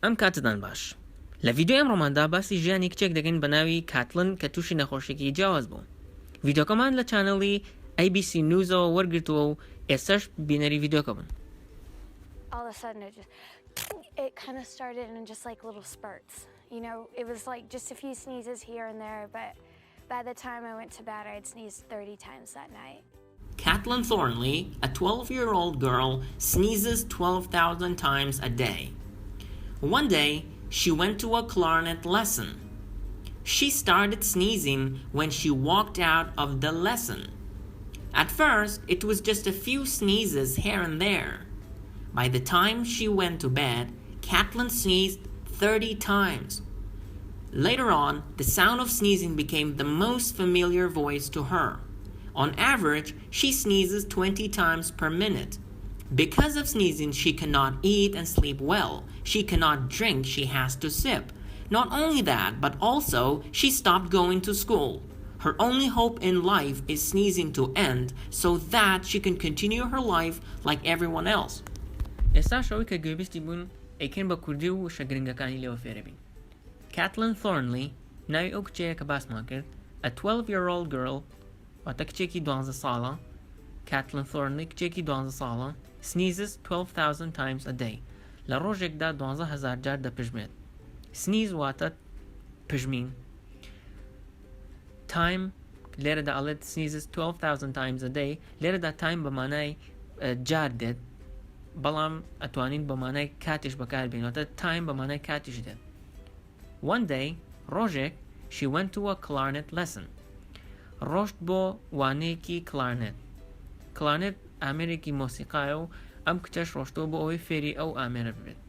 ئەم کاتتان باش. لە ڤیدیۆ ئەمڕۆماندا باسی ژیانی کچێک دەکەین بە ناوی کاتلن کە تووشی نەخۆشیێکی جیاواز بوو. ڤیدیۆکەمان لە چانەڵی ABC نووزەوە وەرگرتووە و ئێستاش بینەری ڤیدیۆکە بن. All of a sudden it kind of started in just like little spurts. You know, it was like just a few sneezes here and there, but by the time I went to bed, I'd sneezed 30 times that night. Caitlin Thornley, a 12-year-old girl, sneezes 12,000 times a day. One day, she went to a clarinet lesson. She started sneezing when she walked out of the lesson. At first, it was just a few sneezes here and there. By the time she went to bed, Caitlin sneezed 30 times. Later on, the sound of sneezing became the most familiar voice to her. On average, she sneezes 20 times per minute. Because of sneezing, she cannot eat and sleep well. She cannot drink, she has to sip. Not only that, but also she stopped going to school. Her only hope in life is sneezing to end so that she can continue her life like everyone else. ئێستا شەوەی کە گوێبیستی بوون ئەیکەین بە کوردی و شەگرنگەکانی لێوە فێربین. Caitlin Thornley ناوی ئەو کچەیە کە باسمان کرد a 12-year-old girl واتە کچێکی 12 ساڵە Caitlin Thornley کچێکی 12 ساڵە sneezes 12,000 times a day لە ڕۆژێکدا 12,000 جار دەپژمێت. sneeze واتە پژمین. time لێرەدا ئەڵێت sneezes 12,000 times a day لێرەدا time بە مانای جار دێت بەڵام ئەتوانین بە مانای کاتیش بەکاربێنەوە time بە مانای کاتیش دێت. One day, ڕۆژێک she went to a clarinet lesson. ڕۆشت بۆ وانەیەکی clarinet. clarinet ئامێرێکی مۆسیقایە و ئەم کچەش ڕۆشتەوە بۆ ئەوەی فێری ئەو ئامێرە ببێت.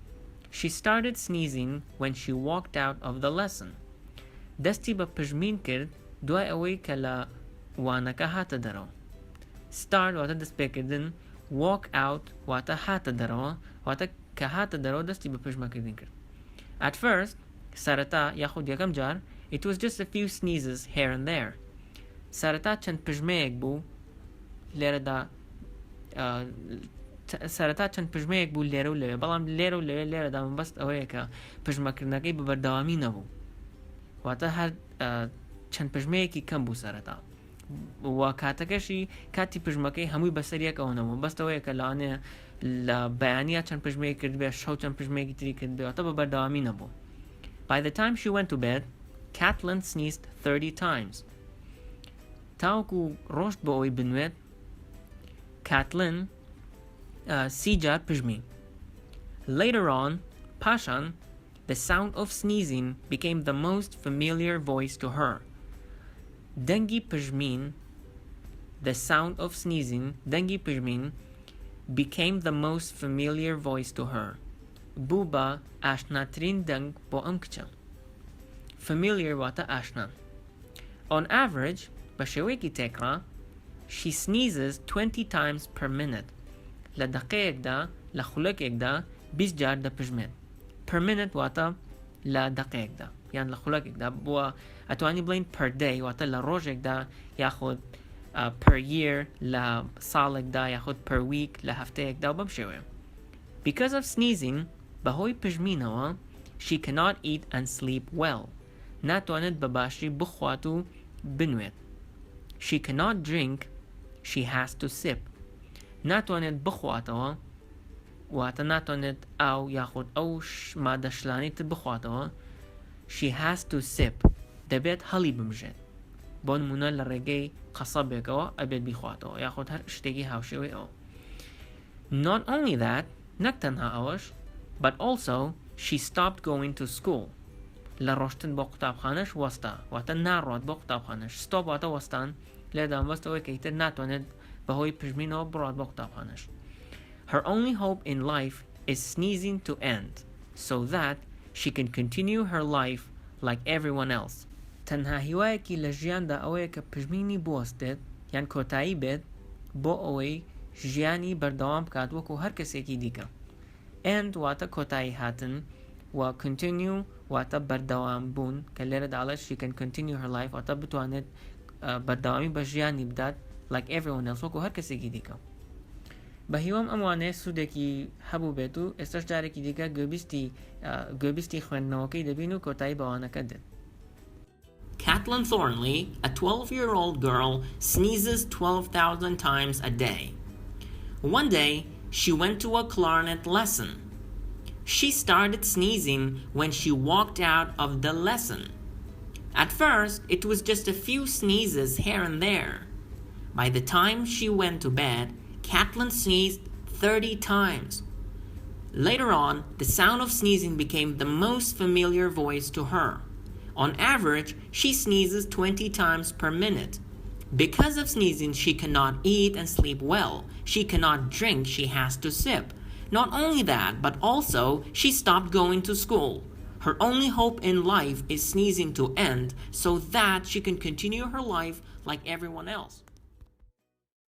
She started sneezing when she walked out of the lesson. دەستی بە پژمین کرد دوای ئەوەی کە لە وانەکە هاتە دەرەوە. start واتە دەستپێکردن walk out واتە هاتە دەرەوە واتە کە هاتە دەرەوە دەستی بە پژمەکردن کرد. At first, سەرەتا یاخود یەکەم جار it was just a few sneezes here and there. سەرەتا چەند پژمەیەک بوو لێرەدا سەرەتا چەند پژمەیەک بوو لێرە و لەوێ بەڵام لێرە و لەوێ لێرەدا مەبەست ئەوەیە کە پژمەکردنەکەی بە بەردەوامی نەبوو واتە هەر چەند پژمەیەکی کەم بوو سەرەتا و کاتەکەشی کاتی پژمەکەی هەمووی بەسەر یەکەوە نەبوو بەستەوەیە کە لەوانەیە لە بەیانیا چەند پژمەیەک کرد بێ شەو چەند پژمەیەکی تری کرد بێ واتە بە بەردەوامی نەبوو. By the time she went to bed, Caitlin sneezed 30 times. تاوەکو ڕۆشت بۆ ئەوەی بنوێت Caitlin 30 جار پژمی. Later on, پاشان, the sound of sneezing became the most familiar voice to her. دەنگی پژمین the sound of sneezing دەنگی پژمین became the most familiar voice to her. بوو بە ئاشناترین دەنگ بۆ ئەم کچە. familiar واتە ئاشنا. On average, بە شێوەیەکی تێکڕا she sneezes 20 times per minute. لە دەقەیەکدا لە خولەکێکدا 20 جار دەپژمێت. per minute واتە لە دەقەیەکدا یان لە خولەکێکدا بووە ئەتوانی بڵین per day واتە لە ڕۆژێکدا یاخود per year لە ساڵێکدا یاخود per week لە هەفتەیەکدا و بەم شێوەیە. Because of sneezing, بەهۆی پژمینەوە she cannot eat and sleep well. ناتوانێت بە باشی بخوات و بنوێت. She cannot drink, she has to sip. ناتوانێت بخواتەوە واتە ناتوانێت ئاو یاخود ئەو مادە شلانی تر بخواتەوە. She has to sip. دەبێت هەڵی بمژێت. بۆ نمونە لە ڕێگەی قەسەبێکەوە ئەبێت بیخواتەوە یاخود هەر شتێکی هاوشێوەی ئەوە. Not only that, نەک تەنها ئەوەش, but also she stopped going to school. لە ڕۆشتن بۆ قوتابخانەش وەستا واتە ناڕات بۆ قوتابخانەش. stop واتە وەستان لێدان وەستەوەی کە ئیتر ناتوانێت بەهۆی پژمینەوە بڕات بۆ قوتابخانەش. Her only hope in life is sneezing to end so that she can continue her life like everyone else. تەنها هیوایەکی لە ژیاندا ئەوەیە کە پژمینی بوەستێت یان کۆتایی بێت بۆ ئەوەی ژیانی بەردەوام بکات وەکو هەر کەسێکی دیکە. end واتە کۆتایی هاتن و continue واتە بەردەوام بوون کە لێرە داڵێت she can continue her life واتە بتوانێت بەردەوامی بە ژیانی بدات like everyone else وەکو هەر کەسێکی دیکە. بە هیوام ئەموانەیە سوودێکی هەبوو بێت و ئێستاش جارێکی دیکە گوێبیستی خوێندنەوەکەی دەبین و کۆتایی بەوانەکە دێت. Catelyn Thornley, a 12-year-old girl, sneezes 12,000 times a day. One day, she went to a clarinet lesson. She started sneezing when she walked out of the lesson. At first, it was just a few sneezes here and there. By the time she went to bed, Catelyn sneezed 30 times. Later on, the sound of sneezing became the most familiar voice to her. On average, she sneezes 20 times per minute. Because of sneezing, she cannot eat and sleep well. She cannot drink, she has to sip. Not only that, but also she stopped going to school. Her only hope in life is sneezing to end so that she can continue her life like everyone else.